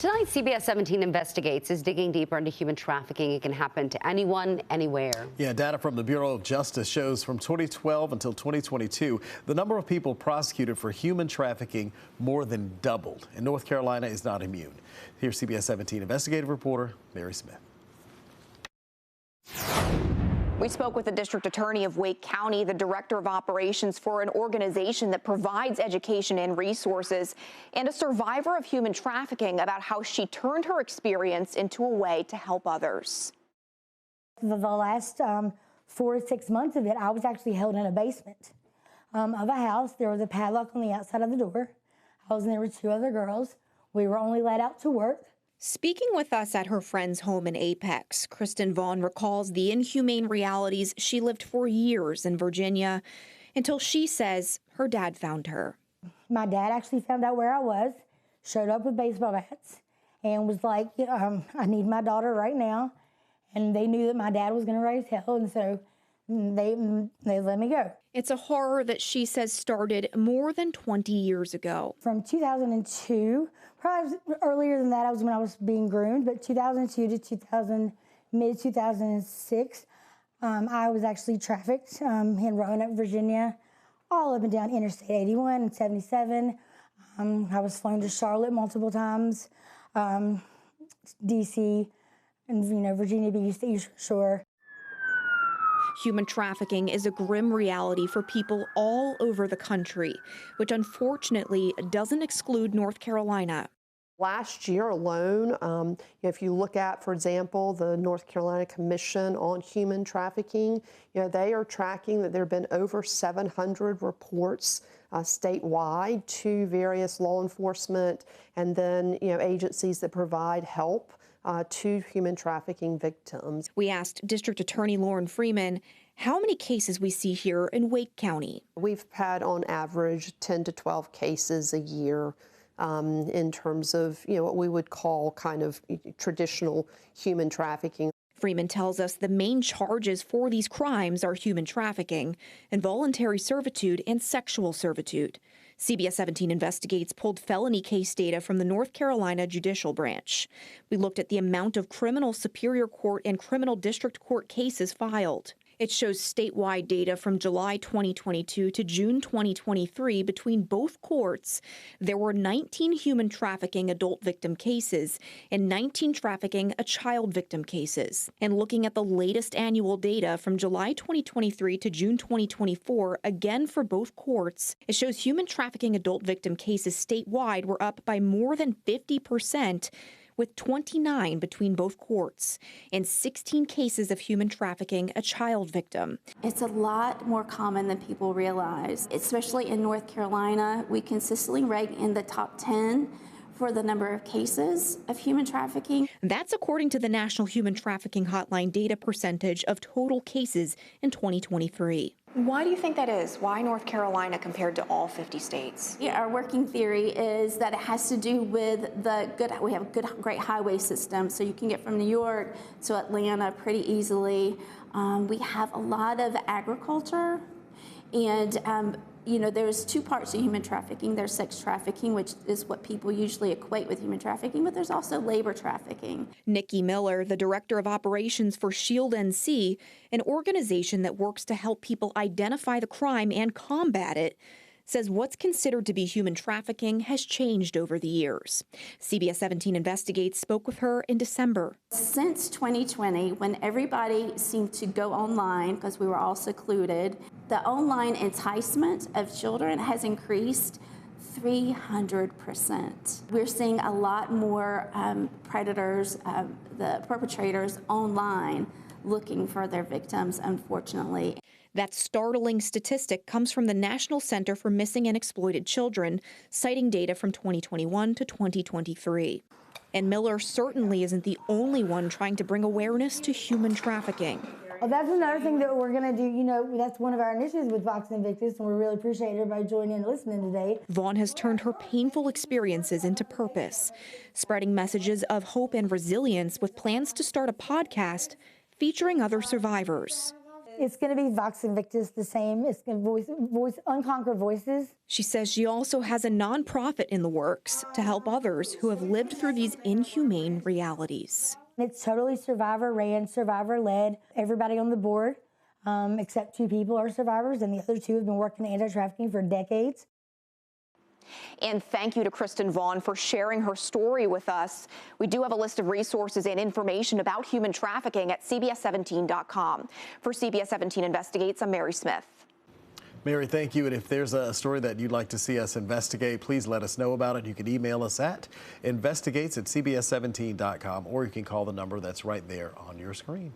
Tonight, CBS 17 Investigates is digging deeper into human trafficking. It can happen to anyone, anywhere. Yeah, data from the Bureau of Justice shows from 2012 until 2022, the number of people prosecuted for human trafficking more than doubled. And North Carolina is not immune. Here's CBS 17 investigative reporter Mary Smith. We spoke with the district attorney of Wake County, the director of operations for an organization that provides education and resources, and a survivor of human trafficking about how she turned her experience into a way to help others. The last 4 to 6 months of it, I was actually held in a basement of a house. There was a padlock on the outside of the door. I was in there with 2 other girls. We were only let out to work. Speaking with us at her friend's home in Apex, Kristen Vaughn recalls the inhumane realities she lived for years in Virginia until she says her dad found her. My dad actually found out where I was, showed up with baseball bats, and was like, I need my daughter right now. And they knew that my dad was going to raise hell, and so they let me go. It's a horror that she says started more than 20 years ago. From 2002, probably earlier than that, when I was being groomed, but 2002 to mid-2006, I was actually trafficked in Roanoke, Virginia, all up and down Interstate 81 and 77. I was flown to Charlotte multiple times, D.C., and Virginia Beach, the East Shore. Human trafficking is a grim reality for people all over the country, which unfortunately doesn't exclude North Carolina. Last year alone, if you look at, for example, the North Carolina Commission on Human Trafficking, they are tracking that there have been over 700 reports statewide to various law enforcement and then agencies that provide help to human trafficking victims. We asked District Attorney Lauren Freeman how many cases we see here in Wake County. We've had on average 10 to 12 cases a year in terms of what we would call kind of traditional human trafficking. Freeman tells us the main charges for these crimes are human trafficking, involuntary servitude, and sexual servitude. CBS 17 Investigates pulled felony case data from the North Carolina Judicial Branch. We looked at the amount of criminal superior court and criminal district court cases filed. It shows statewide data from July 2022 to June 2023 between both courts. There were 19 human trafficking adult victim cases and 19 trafficking a child victim cases. And looking at the latest annual data from July 2023 to June 2024, again for both courts, it shows human trafficking adult victim cases statewide were up by more than 50%. With 29 between both courts and 16 cases of human trafficking a child victim. It's a lot more common than people realize, especially in North Carolina. We consistently rank in the top 10 for the number of cases of human trafficking. That's according to the National Human Trafficking Hotline data percentage of total cases in 2023. Why do you think that is? Why North Carolina compared to all 50 states? Yeah, our working theory is that it has to do with we have a great highway system, so you can get from New York to Atlanta pretty easily. We have a lot of agriculture, and there's 2 parts of human trafficking. There's sex trafficking, which is what people usually equate with human trafficking, but there's also labor trafficking. Nikki Miller, the director of operations for Shield NC, an organization that works to help people identify the crime and combat it, says what's considered to be human trafficking has changed over the years. CBS 17 Investigates spoke with her in December. Since 2020, when everybody seemed to go online because we were all secluded, the online enticement of children has increased 300%. We're seeing a lot more predators, the perpetrators online looking for their victims, unfortunately. That startling statistic comes from the National Center for Missing and Exploited Children, citing data from 2021 to 2023. And Miller certainly isn't the only one trying to bring awareness to human trafficking. Well, that's another thing that we're going to do. That's one of our initiatives with Vox Invictus, and we really appreciate everybody joining and listening today. Vaughn has turned her painful experiences into purpose, spreading messages of hope and resilience with plans to start a podcast featuring other survivors. It's going to be Vox Invictus, the same. It's going to voice Unconquered Voices. She says she also has a nonprofit in the works to help others who have lived through these inhumane realities. It's totally survivor-ran, survivor-led. Everybody on the board, except 2 people, are survivors, and the other 2 have been working anti-trafficking for decades. And thank you to Kristen Vaughn for sharing her story with us. We do have a list of resources and information about human trafficking at CBS17.com. For CBS 17 Investigates, I'm Mary Smith. Mary, thank you. And if there's a story that you'd like to see us investigate, please let us know about it. You can email us at investigates@cbs17.com, or you can call the number that's right there on your screen.